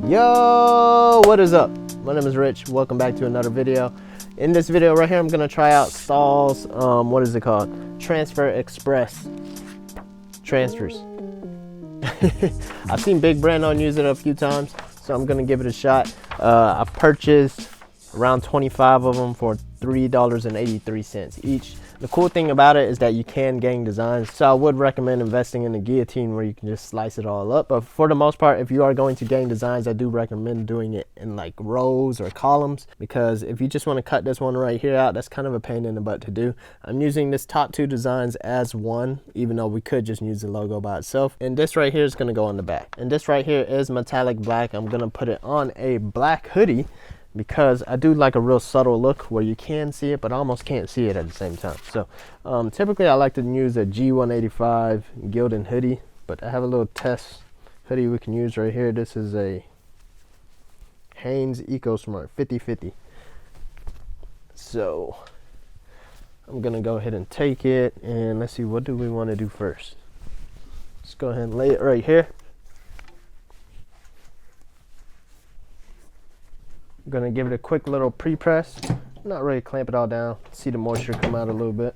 Yo, what is up? My name is Rich. Welcome back to another video. In this video right here, I'm gonna try out Stahl's what is it called? Transfer Express transfers. I've seen Big Brandon use it a few times, so I'm gonna give it a shot. I purchased around 25 of them for $3.83 each. The cool thing about it is that you can gang designs, so I would recommend investing in a guillotine where you can just slice it all up. But for the most part, if you are going to gang designs, I do recommend doing it in like rows or columns, because if you just want to cut this one right here out, that's kind of a pain in the butt to do. I'm using this top two designs as one, even though we could just use the logo by itself. And this right here is going to go on the back. And this right here is metallic black. I'm going to put it on a black hoodie, because I do like a real subtle look where you can see it but almost can't see it at the same time. So typically I like to use a G185 Gildan hoodie, but I have a little test hoodie we can use right here. This is a Hanes EcoSmart 50/50. So I'm gonna go ahead and take it, and let's see, what do we want to do first? Let's go ahead and lay it right here. I'm gonna give it a quick little pre-press. Not really clamp it all down. See the moisture come out a little bit.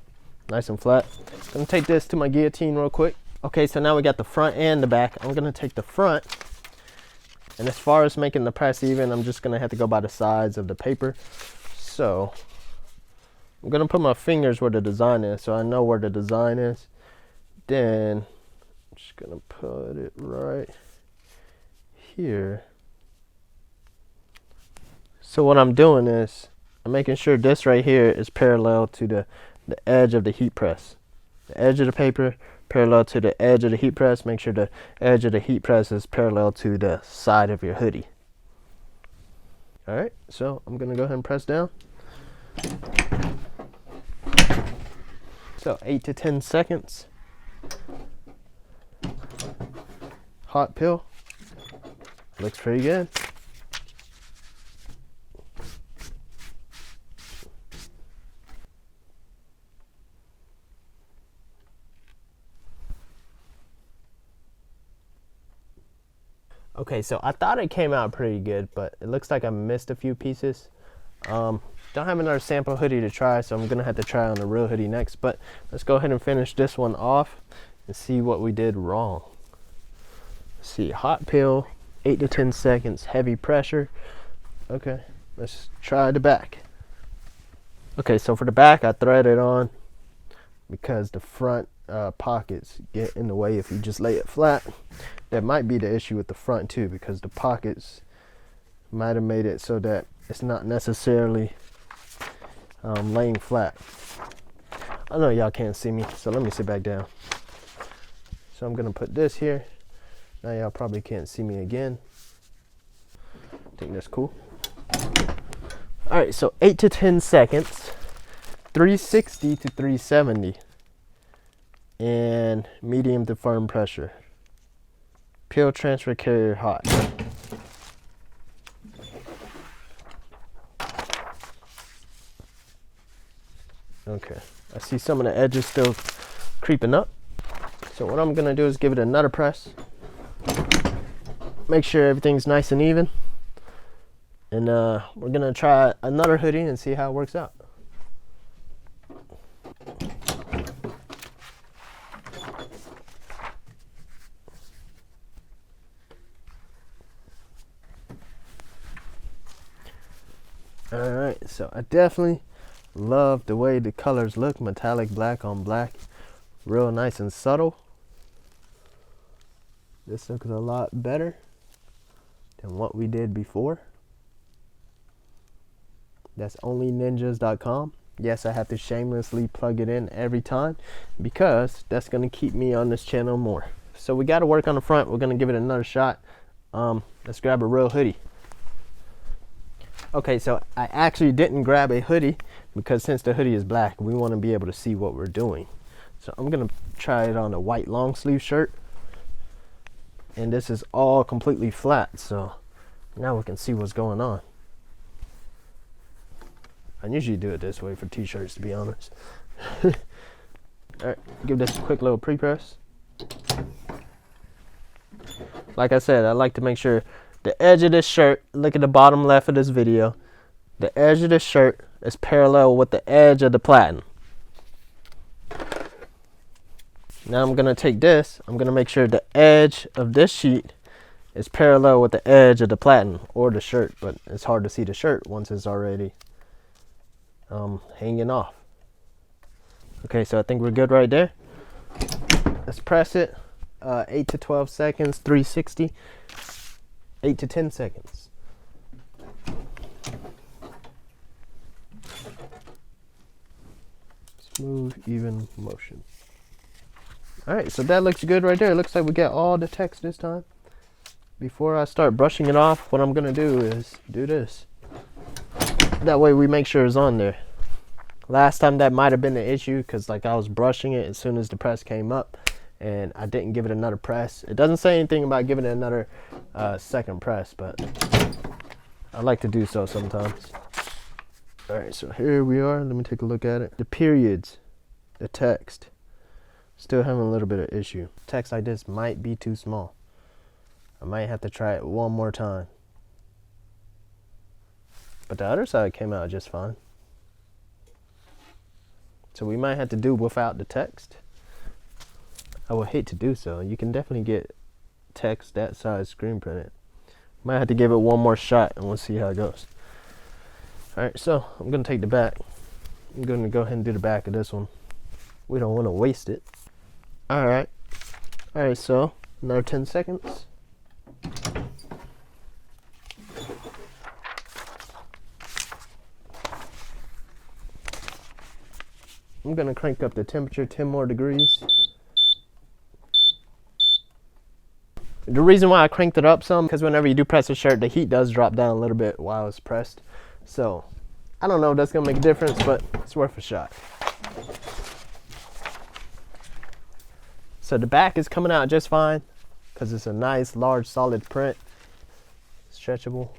Nice and flat. Gonna take this to my guillotine real quick. Okay, so now we got the front and the back. I'm gonna take the front, and as far as making the press even, I'm just gonna have to go by the sides of the paper. So I'm gonna put my fingers where the design is, so I know where the design is. Then I'm just gonna put it right here. So what I'm doing is I'm making sure this right here is parallel to the edge of the heat press. The edge of the paper parallel to the edge of the heat press. Make sure the edge of the heat press is parallel to the side of your hoodie. All right, so I'm gonna go ahead and press down. So 8 to 10 seconds. Hot pill. Looks pretty good. Okay, so I thought it came out pretty good, but it looks like I missed a few pieces. Don't have another sample hoodie to try, so I'm gonna have to try on the real hoodie next. But let's go ahead and finish this one off and see what we did wrong. Let's see, hot pill, 8 to 10 seconds, heavy pressure. Okay, let's try the back. Okay, so for the back, I threaded on because the front pockets get in the way if you just lay it flat. That might be the issue with the front too, because the pockets might have made it so that it's not necessarily laying flat. I know y'all can't see me, so let me sit back down. So I'm gonna put this here. Now y'all probably can't see me again. I think that's cool. All right, so 8 to 10 seconds, 360 to 370, and medium to firm pressure. Peel transfer carrier hot. Okay, I see some of the edges still creeping up. So what I'm gonna do is give it another press. Make sure everything's nice and even. And we're gonna try another hoodie and see how it works out. Alright, so I definitely love the way the colors look. Metallic black on black. Real nice and subtle. This looks a lot better than what we did before. That's onlyninjas.com. Yes, I have to shamelessly plug it in every time, because that's going to keep me on this channel more. So we got to work on the front. We're going to give it another shot. Let's grab a real hoodie. Okay, so I actually didn't grab a hoodie because since the hoodie is black, we want to be able to see what we're doing. So I'm gonna try it on a white long sleeve shirt, and this is all completely flat, so now we can see what's going on. I usually do it this way for t-shirts, to be honest. All right, give this a quick little pre-press. Like I said, I like to make sure the edge of this shirt, look at the bottom left of this video. The edge of this shirt is parallel with the edge of the platen. Now I'm gonna take this, I'm gonna make sure the edge of this sheet is parallel with the edge of the platen or the shirt, but it's hard to see the shirt once it's already hanging off. Okay, so I think we're good right there. Let's press it. 8 to 12 seconds, 360. 8 to 10 seconds. Smooth, even motion. Alright, so that looks good right there. It looks like we got all the text this time. Before I start brushing it off, what I'm going to do is do this. That way we make sure it's on there. Last time that might have been the issue because like I was brushing it as soon as the press came up and I didn't give it another press. It doesn't say anything about giving it another second press, but I like to do so sometimes. Alright, so here we are. Let me take a look at it. The periods, the text, still having a little bit of issue. Text like this might be too small. I might have to try it one more time. But the other side came out just fine. So we might have to do without the text. I would hate to do so. You can definitely get text that size screen printed. Might have to give it one more shot and we'll see how it goes. Alright, so I'm going to take the back. I'm going to go ahead and do the back of this one. We don't want to waste it. Alright. Alright, so another 10 seconds. I'm going to crank up the temperature 10 more degrees. The reason why I cranked it up some, because whenever you do press a shirt, the heat does drop down a little bit while it's pressed. So, I don't know if that's going to make a difference, but it's worth a shot. So the back is coming out just fine, because it's a nice, large, solid print. Stretchable.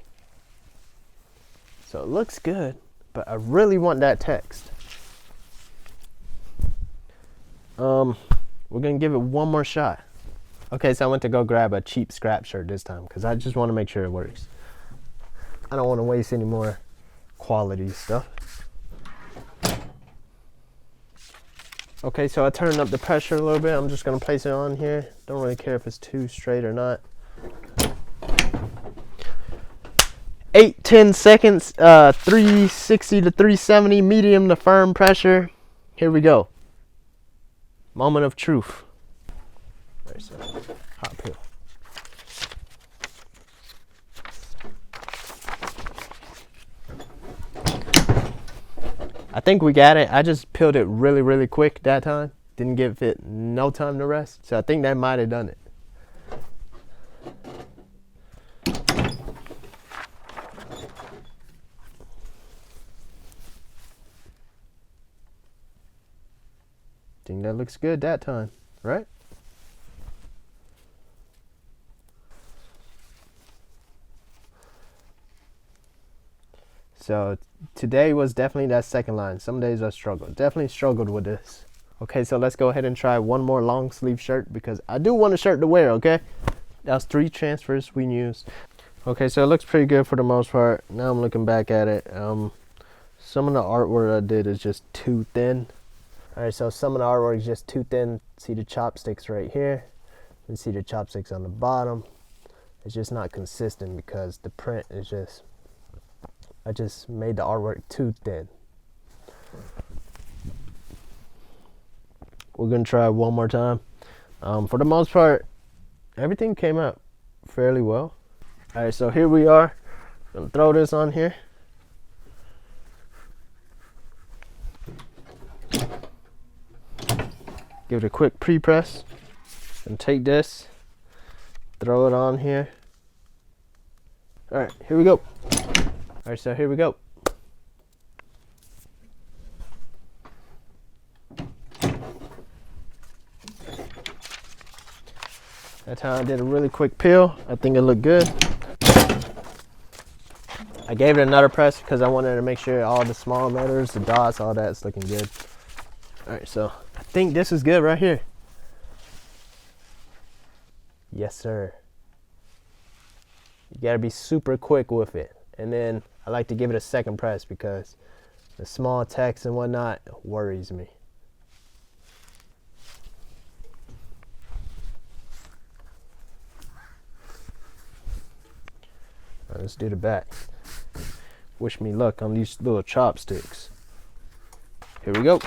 So it looks good, but I really want that text. We're going to give it one more shot. Okay, so I went to go grab a cheap scrap shirt this time because I just want to make sure it works. I don't want to waste any more quality stuff. Okay, so I turned up the pressure a little bit. I'm just going to place it on here. Don't really care if it's too straight or not. 8-10 seconds, 360 to 370, medium to firm pressure. Here we go. Moment of truth. There's a hot peel. I think we got it. I just peeled it really, really quick that time. Didn't give it no time to rest. So I think that might have done it. Think that looks good that time, right? So today was definitely that second line. Some days I struggled. Definitely struggled with this. Okay, so let's go ahead and try one more long sleeve shirt because I do want a shirt to wear, okay? That was 3 transfers we used. Okay, so it looks pretty good for the most part. Now I'm looking back at it. Some of the artwork I did is just too thin. Alright, so some of the artwork is just too thin. See the chopsticks right here. You see the chopsticks on the bottom. It's just not consistent because the print is just, I just made the artwork too thin. We're gonna try one more time. For the most part, everything came out fairly well. Alright, so here we are. Gonna throw this on here. Give it a quick pre-press and take this, throw it on here. All right, here we go. All right, so here we go. That's how I did a really quick peel. I think it looked good. I gave it another press because I wanted to make sure all the small letters, the dots, all that's looking good. All right, so I think this is good right here. Yes, sir. You gotta be super quick with it. And then I like to give it a second press because the small text and whatnot worries me. All right, let's do the back. Wish me luck on these little chopsticks. Here we go.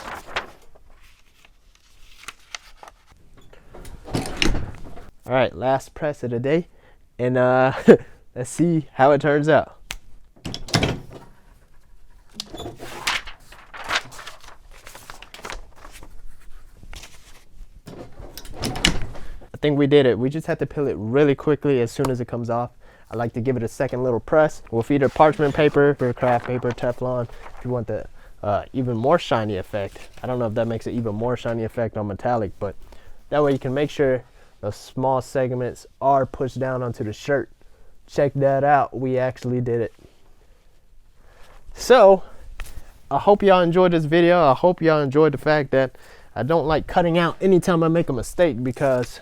All right, last press of the day, and let's see how it turns out. I think we did it. We just have to peel it really quickly as soon as it comes off. I like to give it a second little press with either parchment paper or craft paper, Teflon, if you want the even more shiny effect. I don't know if that makes it even more shiny effect on metallic, but that way you can make sure those small segments are pushed down onto the shirt. Check that out. We actually did it. So I hope y'all enjoyed this video. I hope y'all enjoyed the fact that I don't like cutting out anytime I make a mistake, because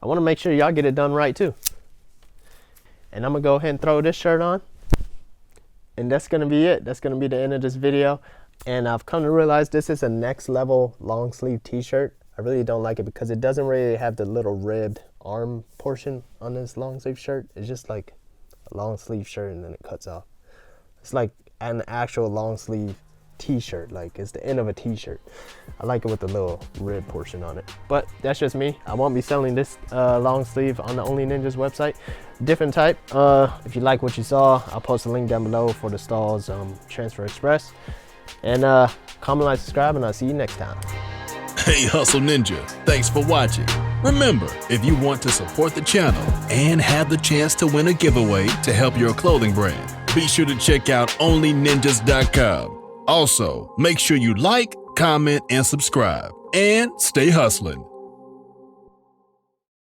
I want to make sure y'all get it done right too. And I'm gonna go ahead and throw this shirt on, and that's gonna be it. That's gonna be the end of this video. And I've come to realize this is a next level long sleeve t-shirt. I really don't like it because it doesn't really have the little ribbed arm portion on this long sleeve shirt. It's just like a long sleeve shirt and then it cuts off. It's like an actual long sleeve t-shirt, like it's the end of a t-shirt. I like it with the little rib portion on it, but that's just me. I won't be selling this long sleeve on the Only Ninjas website. Different type. If you like what you saw, I'll post a link down below for the Stahl's Transfer Express. And comment, like, subscribe, and I'll see you next time. Hey Hustle Ninja, thanks for watching. Remember, if you want to support the channel and have the chance to win a giveaway to help your clothing brand, be sure to check out onlyninjas.com. Also, make sure you like, comment, and subscribe, and stay hustling.